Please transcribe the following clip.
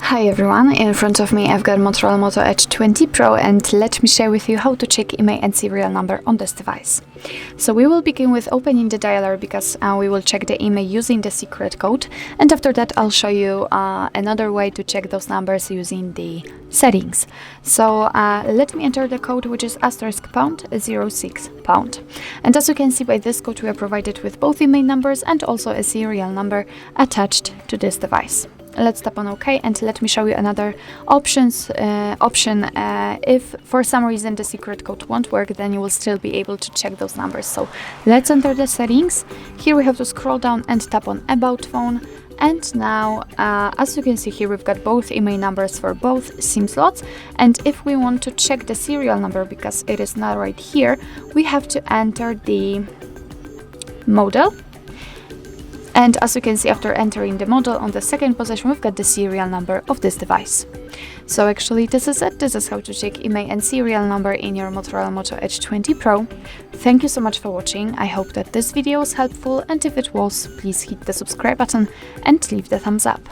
Hi everyone, in front of me I've got Motorola Moto Edge 20 Pro, and let me share with you how to check IMEI and serial number on this device. So we will begin with opening the dialer because we will check the IMEI using the secret code, and after that I'll show you another way to check those numbers using the settings. So let me enter the code, which is *#06#. And as you can see by this code, we are provided with both IMEI numbers and also a serial number attached to this device. Let's tap on OK, and let me show you another option. If for some reason the secret code won't work, then you will still be able to check those numbers. So let's enter the settings. Here we have to scroll down and tap on About Phone. And now, as you can see here, we've got both IMEI numbers for both SIM slots. And if we want to check the serial number, because it is not right here, we have to enter the model. And as you can see, after entering the model on the second position, we've got the serial number of this device. So actually this is it. This is how to check IMEI and serial number in your Motorola Moto Edge 20 Pro. Thank you so much for watching. I hope that this video was helpful, and if it was, please hit the subscribe button and leave the thumbs up.